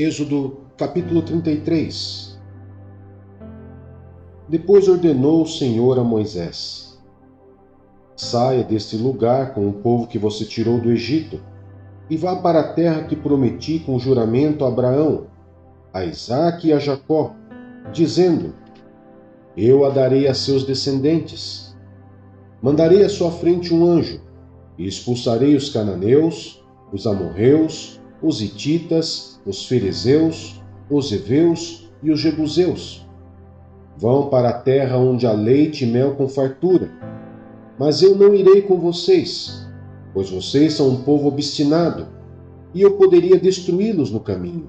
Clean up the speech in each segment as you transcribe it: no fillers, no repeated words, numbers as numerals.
Êxodo capítulo 33. Depois ordenou o Senhor a Moisés: Saia deste lugar com o povo que você tirou do Egito, e vá para a terra que prometi com juramento a Abraão, a Isaque e a Jacó, dizendo: Eu a darei a seus descendentes. Mandarei à sua frente um anjo, e expulsarei os cananeus, os amorreus, os hititas, os ferezeus, os heveus e os jebuseus. Vão para a terra onde há leite e mel com fartura. Mas eu não irei com vocês, pois vocês são um povo obstinado, e eu poderia destruí-los no caminho.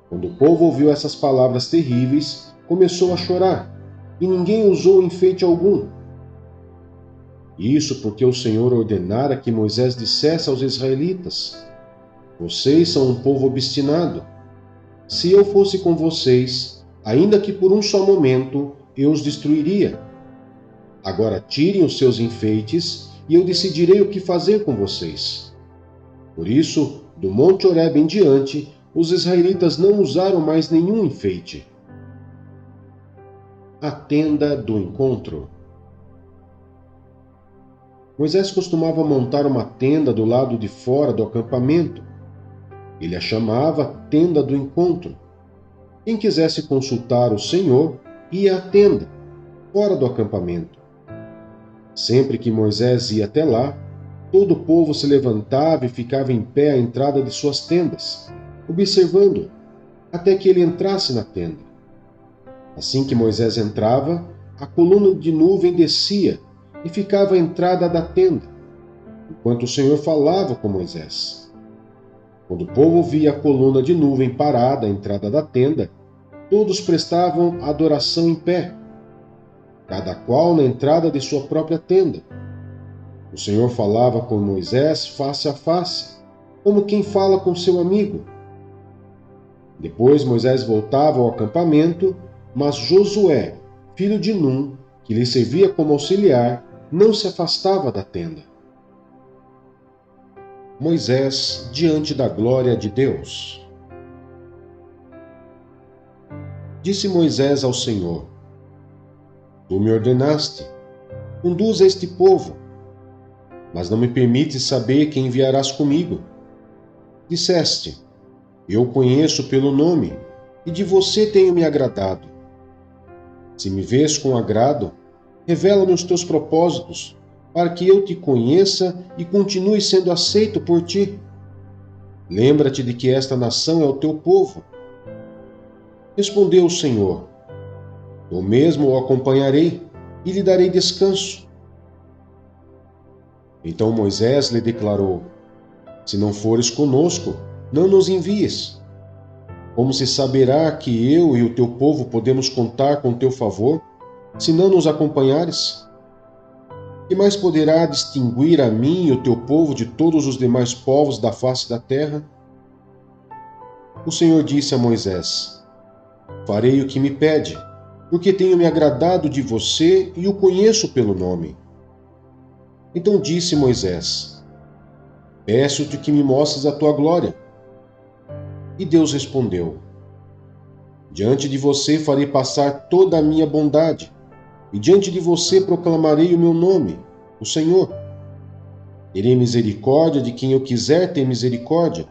Quando o povo ouviu essas palavras terríveis, começou a chorar, e ninguém usou enfeite algum. Isso porque o Senhor ordenara que Moisés dissesse aos israelitas: Vocês são um povo obstinado. Se eu fosse com vocês, ainda que por um só momento, eu os destruiria. Agora tirem os seus enfeites, e eu decidirei o que fazer com vocês. Por isso, do Monte Horebe em diante, os israelitas não usaram mais nenhum enfeite. A tenda do encontro. Moisés costumava montar uma tenda do lado de fora do acampamento. Ele a chamava Tenda do Encontro. Quem quisesse consultar o Senhor ia à tenda, fora do acampamento. Sempre que Moisés ia até lá, todo o povo se levantava e ficava em pé à entrada de suas tendas, observando-o, até que ele entrasse na tenda. Assim que Moisés entrava, a coluna de nuvem descia e ficava à entrada da tenda, enquanto o Senhor falava com Moisés. Quando o povo via a coluna de nuvem parada à entrada da tenda, todos prestavam adoração em pé, cada qual na entrada de sua própria tenda. O Senhor falava com Moisés face a face, como quem fala com seu amigo. Depois Moisés voltava ao acampamento, mas Josué, filho de Num, que lhe servia como auxiliar, não se afastava da tenda. Moisés diante da glória de Deus. Disse Moisés ao Senhor: Tu me ordenaste, conduza este povo, mas não me permites saber quem enviarás comigo. Disseste: Eu o conheço pelo nome, e de você tenho me agradado. Se me vês com agrado, revela-me os teus propósitos, para que eu te conheça e continue sendo aceito por ti. Lembra-te de que esta nação é o teu povo. Respondeu o Senhor: Eu mesmo o acompanharei e lhe darei descanso. Então Moisés lhe declarou: Se não fores conosco, não nos envies. Como se saberá que eu e o teu povo podemos contar com teu favor, se não nos acompanhares? Que mais poderá distinguir a mim e o teu povo de todos os demais povos da face da terra? O Senhor disse a Moisés: Farei o que me pede, porque tenho me agradado de você e o conheço pelo nome. Então disse Moisés: Peço-te que me mostres a tua glória. E Deus respondeu: Diante de você farei passar toda a minha bondade, e diante de você proclamarei o meu nome, o Senhor. Terei misericórdia de quem eu quiser ter misericórdia,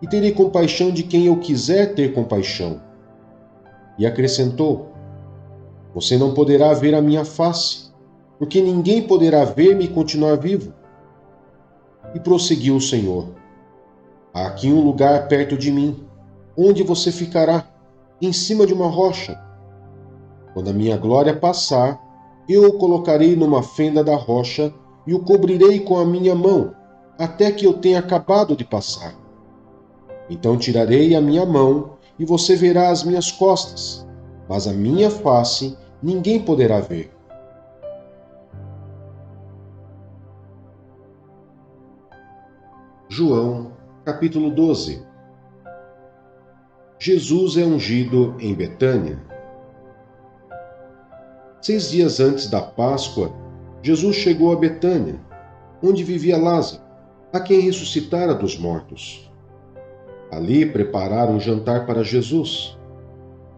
e terei compaixão de quem eu quiser ter compaixão. E acrescentou: Você não poderá ver a minha face, porque ninguém poderá ver-me e continuar vivo. E prosseguiu o Senhor: Há aqui um lugar perto de mim, onde você ficará, em cima de uma rocha. Quando a minha glória passar, eu o colocarei numa fenda da rocha e o cobrirei com a minha mão, até que eu tenha acabado de passar. Então tirarei a minha mão e você verá as minhas costas, mas a minha face ninguém poderá ver. João, capítulo 12. Jesus é ungido em Betânia. 6 dias antes da Páscoa, Jesus chegou a Betânia, onde vivia Lázaro, a quem ressuscitara dos mortos. Ali prepararam um jantar para Jesus.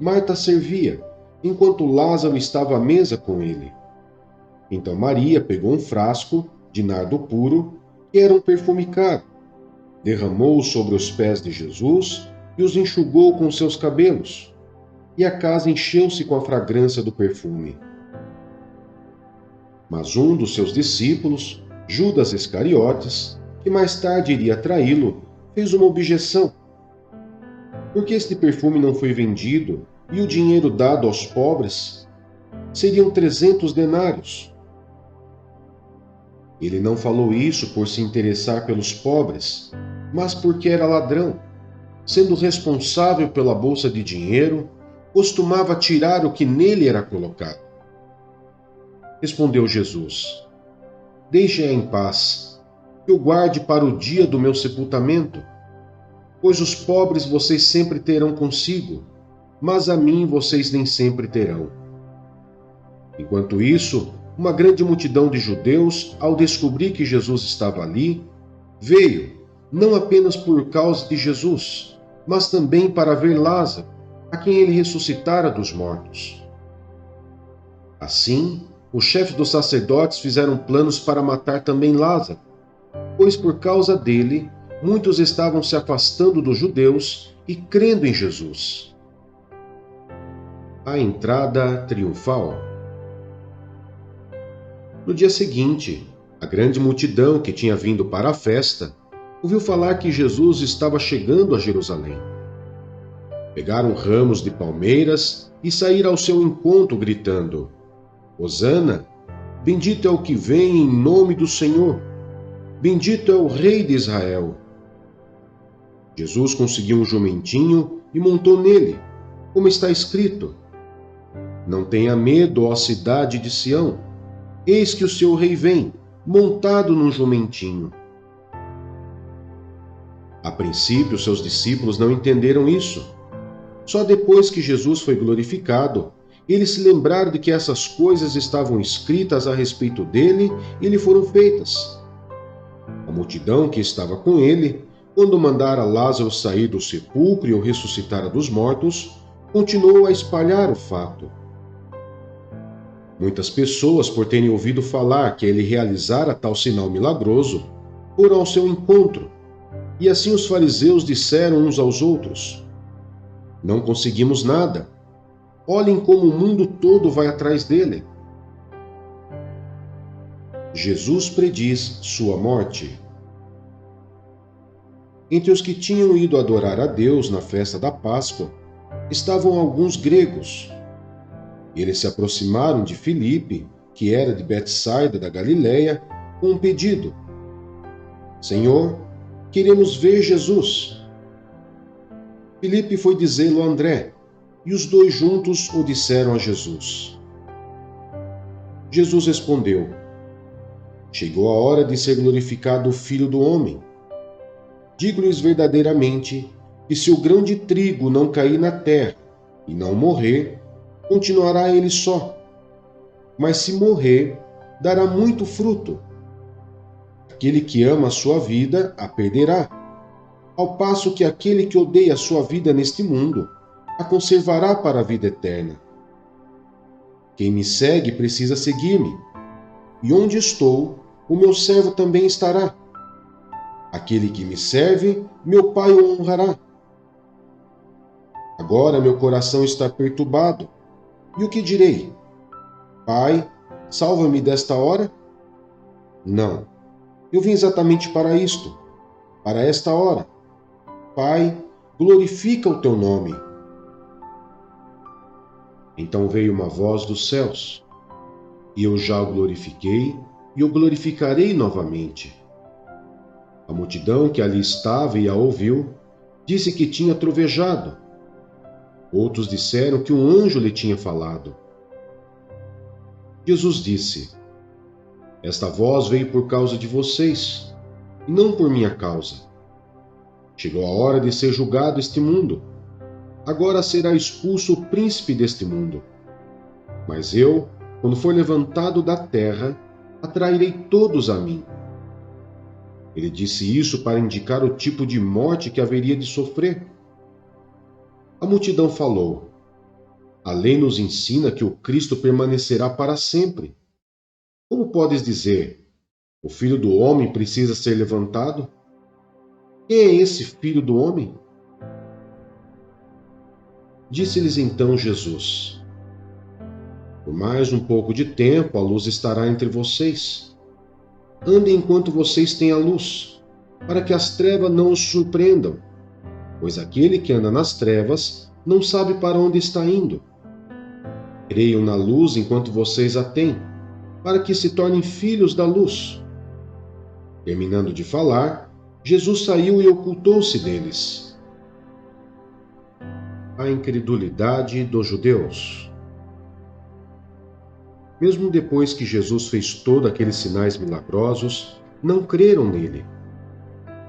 Marta servia, enquanto Lázaro estava à mesa com ele. Então Maria pegou um frasco de nardo puro, que era um perfume caro, derramou-o sobre os pés de Jesus e os enxugou com seus cabelos, e a casa encheu-se com a fragrância do perfume. Mas um dos seus discípulos, Judas Iscariotes, que mais tarde iria traí-lo, fez uma objeção. Por que este perfume não foi vendido e o dinheiro dado aos pobres? Seriam 300 denários. Ele não falou isso por se interessar pelos pobres, mas porque era ladrão. Sendo responsável pela bolsa de dinheiro, costumava tirar o que nele era colocado. Respondeu Jesus: Deixe-a em paz, que o guarde para o dia do meu sepultamento. Pois os pobres vocês sempre terão consigo, mas a mim vocês nem sempre terão. Enquanto isso, uma grande multidão de judeus, ao descobrir que Jesus estava ali, veio, não apenas por causa de Jesus, mas também para ver Lázaro, a quem ele ressuscitara dos mortos. Assim, os chefes dos sacerdotes fizeram planos para matar também Lázaro, pois por causa dele, muitos estavam se afastando dos judeus e crendo em Jesus. A entrada triunfal. No dia seguinte, a grande multidão que tinha vindo para a festa ouviu falar que Jesus estava chegando a Jerusalém. Pegaram ramos de palmeiras e saíram ao seu encontro, gritando: Hosana, bendito é o que vem em nome do Senhor, bendito é o Rei de Israel. Jesus conseguiu um jumentinho e montou nele, como está escrito: Não tenha medo, ó cidade de Sião, eis que o seu rei vem, montado num jumentinho. A princípio, seus discípulos não entenderam isso. Só depois que Jesus foi glorificado, eles se lembraram de que essas coisas estavam escritas a respeito dele e lhe foram feitas. A multidão que estava com ele, quando mandara Lázaro sair do sepulcro e o ressuscitara dos mortos, continuou a espalhar o fato. Muitas pessoas, por terem ouvido falar que ele realizara tal sinal milagroso, foram ao seu encontro, e assim os fariseus disseram uns aos outros: Não conseguimos nada. Olhem como o mundo todo vai atrás dele. Jesus prediz sua morte. Entre os que tinham ido adorar a Deus na festa da Páscoa, estavam alguns gregos. Eles se aproximaram de Filipe, que era de Betsaida da Galileia, com um pedido: Senhor, queremos ver Jesus. Filipe foi dizê-lo a André, e os dois juntos o disseram a Jesus. Jesus respondeu: Chegou a hora de ser glorificado o Filho do Homem. Digo-lhes verdadeiramente que se o grão de trigo não cair na terra e não morrer, continuará ele só. Mas se morrer, dará muito fruto. Aquele que ama a sua vida a perderá, ao passo que aquele que odeia a sua vida neste mundo a conservará para a vida eterna. Quem me segue precisa seguir-me, e onde estou, o meu servo também estará. Aquele que me serve, meu Pai o honrará. Agora meu coração está perturbado. E o que direi? Pai, salva-me desta hora? Não, eu vim exatamente para isto, para esta hora. Pai, glorifica o teu nome. Então veio uma voz dos céus, e eu já o glorifiquei, e o glorificarei novamente. A multidão que ali estava e a ouviu, disse que tinha trovejado. Outros disseram que um anjo lhe tinha falado. Jesus disse: Esta voz veio por causa de vocês, e não por minha causa. Chegou a hora de ser julgado este mundo. Agora será expulso o príncipe deste mundo. Mas eu, quando for levantado da terra, atrairei todos a mim. Ele disse isso para indicar o tipo de morte que haveria de sofrer. A multidão falou: a lei nos ensina que o Cristo permanecerá para sempre. Como podes dizer, o Filho do Homem precisa ser levantado? Quem é esse Filho do Homem? Disse-lhes então Jesus: por mais um pouco de tempo a luz estará entre vocês. Andem enquanto vocês têm a luz, para que as trevas não os surpreendam, pois aquele que anda nas trevas não sabe para onde está indo. Creiam na luz enquanto vocês a têm, para que se tornem filhos da luz. Terminando de falar, Jesus saiu e ocultou-se deles. A incredulidade dos judeus. Mesmo depois que Jesus fez todos aqueles sinais milagrosos, não creram nele.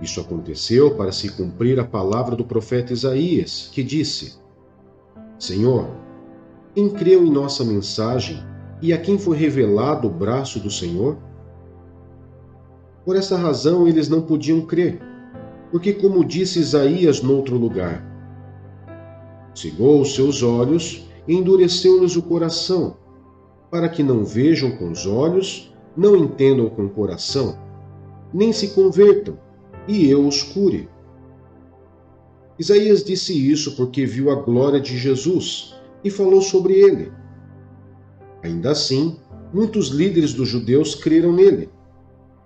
Isso aconteceu para se cumprir a palavra do profeta Isaías, que disse: Senhor, quem creu em nossa mensagem e a quem foi revelado o braço do Senhor? Por essa razão eles não podiam crer, porque, como disse Isaías noutro lugar, cegou os seus olhos e endureceu-lhes o coração, para que não vejam com os olhos, não entendam com o coração, nem se convertam, e eu os cure. Isaías disse isso porque viu a glória de Jesus e falou sobre ele. Ainda assim, muitos líderes dos judeus creram nele,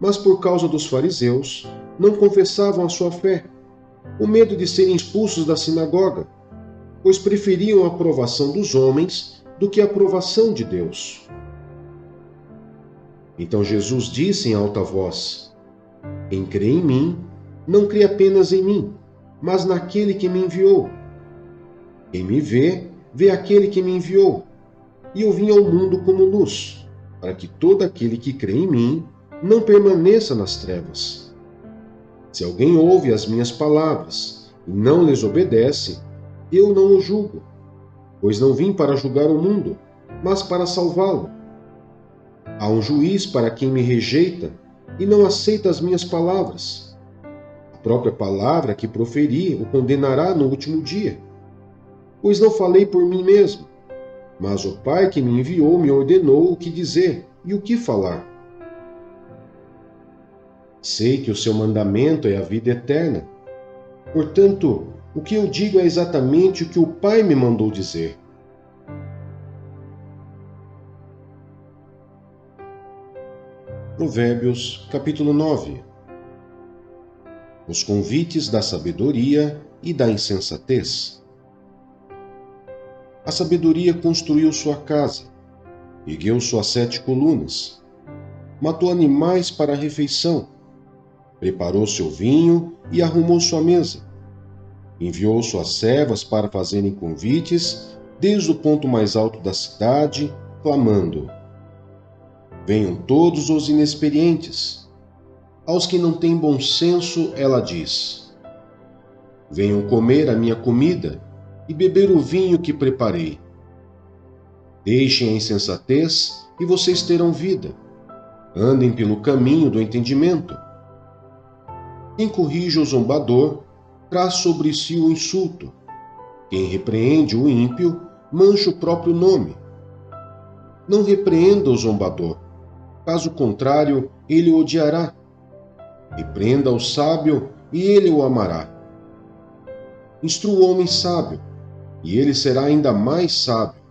mas por causa dos fariseus, não confessavam a sua fé, com medo de serem expulsos da sinagoga, pois preferiam a aprovação dos homens do que a aprovação de Deus. Então Jesus disse em alta voz: quem crê em mim, não crê apenas em mim, mas naquele que me enviou. Quem me vê, vê aquele que me enviou. E eu vim ao mundo como luz, para que todo aquele que crê em mim não permaneça nas trevas. Se alguém ouve as minhas palavras e não lhes obedece, eu não o julgo, pois não vim para julgar o mundo, mas para salvá-lo. Há um juiz para quem me rejeita e não aceita as minhas palavras. A própria palavra que proferi o condenará no último dia. Pois não falei por mim mesmo, mas o Pai que me enviou me ordenou o que dizer e o que falar. Sei que o seu mandamento é a vida eterna. Portanto, o que eu digo é exatamente o que o Pai me mandou dizer. Provérbios, capítulo 9. Os convites da sabedoria e da insensatez. A sabedoria construiu sua casa, ergueu suas 7 colunas, matou animais para a refeição, preparou seu vinho e arrumou sua mesa. Enviou suas servas para fazerem convites desde o ponto mais alto da cidade, clamando: venham todos os inexperientes. Aos que não têm bom senso, ela diz: venham comer a minha comida e beber o vinho que preparei. Deixem a insensatez e vocês terão vida. Andem pelo caminho do entendimento. Quem corrige o zombador, traz sobre si o insulto. Quem repreende o ímpio, mancha o próprio nome. Não repreenda o zombador, caso contrário, ele o odiará. Repreenda o sábio, e ele o amará. Instrua o homem sábio, e ele será ainda mais sábio.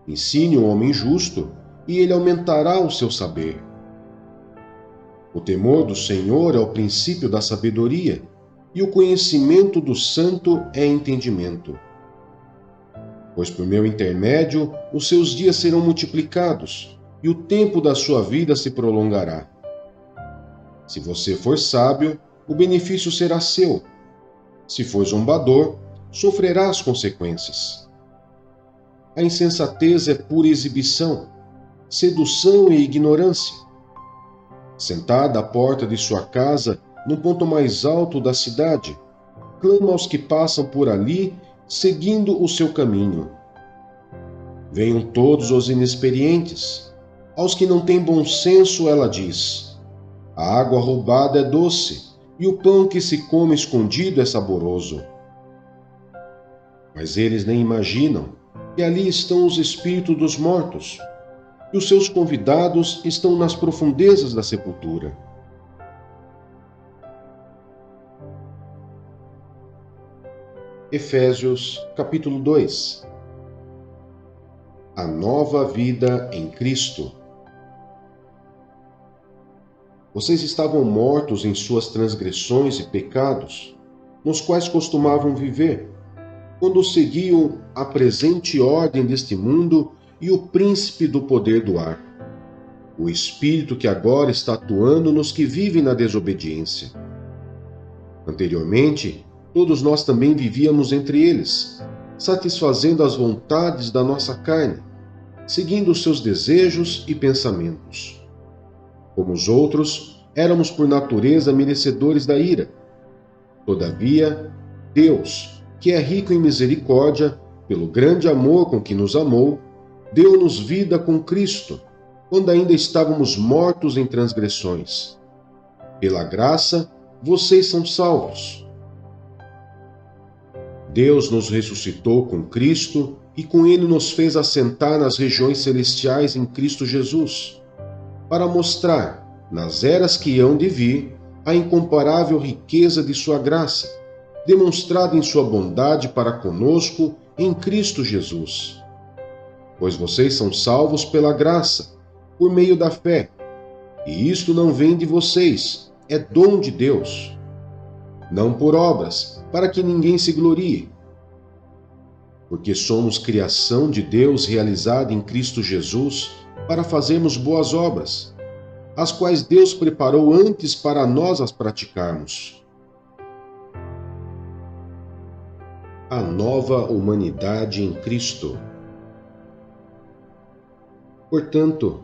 Ensine o homem justo, e ele aumentará o seu saber. O temor do Senhor é o princípio da sabedoria, e o conhecimento do santo é entendimento. Pois por meu intermédio os seus dias serão multiplicados, e o tempo da sua vida se prolongará. Se você for sábio, o benefício será seu. Se for zombador, sofrerá as consequências. A insensatez é pura exibição, sedução e ignorância. Sentada à porta de sua casa, no ponto mais alto da cidade, clama aos que passam por ali, seguindo o seu caminho. Venham todos os inexperientes. Aos que não têm bom senso, ela diz: A água roubada é doce, e o pão que se come escondido é saboroso. Mas eles nem imaginam que ali estão os espíritos dos mortos, e os seus convidados estão nas profundezas da sepultura. Efésios, capítulo 2. A nova vida em Cristo. Vocês estavam mortos em suas transgressões e pecados, nos quais costumavam viver, quando seguiam a presente ordem deste mundo e o príncipe do poder do ar, o espírito que agora está atuando nos que vivem na desobediência. Anteriormente, todos nós também vivíamos entre eles, satisfazendo as vontades da nossa carne, seguindo os seus desejos e pensamentos. Como os outros, éramos por natureza merecedores da ira. Todavia, Deus, que é rico em misericórdia, pelo grande amor com que nos amou, deu-nos vida com Cristo, quando ainda estávamos mortos em transgressões. Pela graça, vocês são salvos. Deus nos ressuscitou com Cristo e com Ele nos fez assentar nas regiões celestiais em Cristo Jesus, para mostrar, nas eras que hão de vir, a incomparável riqueza de sua graça, demonstrada em sua bondade para conosco em Cristo Jesus. Pois vocês são salvos pela graça, por meio da fé, e isto não vem de vocês, é dom de Deus. Não por obras, para que ninguém se glorie. Porque somos criação de Deus realizada em Cristo Jesus, para fazermos boas obras, as quais Deus preparou antes para nós as praticarmos. A nova humanidade em Cristo. Portanto,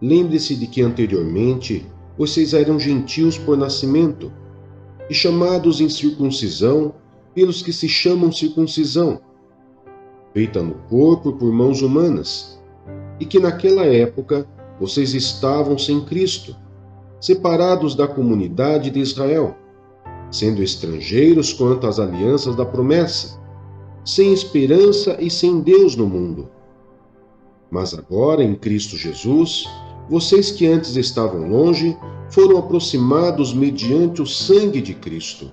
lembre-se de que anteriormente vocês eram gentios por nascimento, e chamados em circuncisão pelos que se chamam circuncisão, feita no corpo por mãos humanas, e que naquela época vocês estavam sem Cristo, separados da comunidade de Israel, sendo estrangeiros quanto às alianças da promessa, sem esperança e sem Deus no mundo. Mas agora, em Cristo Jesus, vocês que antes estavam longe, foram aproximados mediante o sangue de Cristo.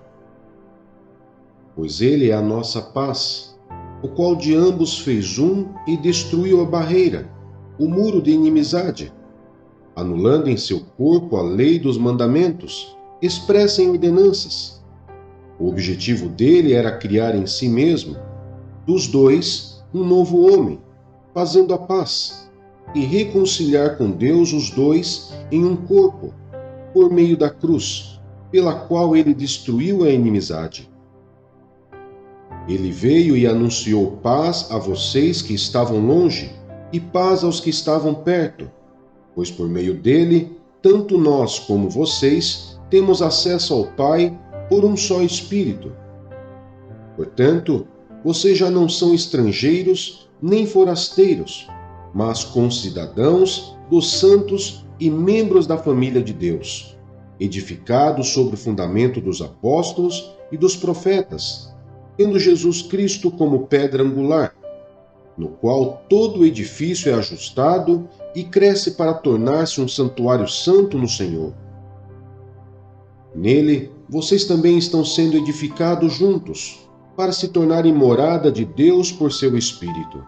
Pois Ele é a nossa paz, o qual de ambos fez um e destruiu a barreira, o muro de inimizade, anulando em seu corpo a lei dos mandamentos, expressa em ordenanças. O objetivo dele era criar em si mesmo, dos dois, um novo homem, fazendo a paz, e reconciliar com Deus os dois em um corpo, por meio da cruz, pela qual ele destruiu a inimizade. Ele veio e anunciou paz a vocês que estavam longe, e paz aos que estavam perto, pois por meio dele, tanto nós como vocês temos acesso ao Pai por um só Espírito. Portanto, vocês já não são estrangeiros nem forasteiros, mas concidadãos dos santos e membros da família de Deus, edificados sobre o fundamento dos apóstolos e dos profetas, tendo Jesus Cristo como pedra angular, no qual todo o edifício é ajustado e cresce para tornar-se um santuário santo no Senhor. Nele, vocês também estão sendo edificados juntos, para se tornarem morada de Deus por seu Espírito.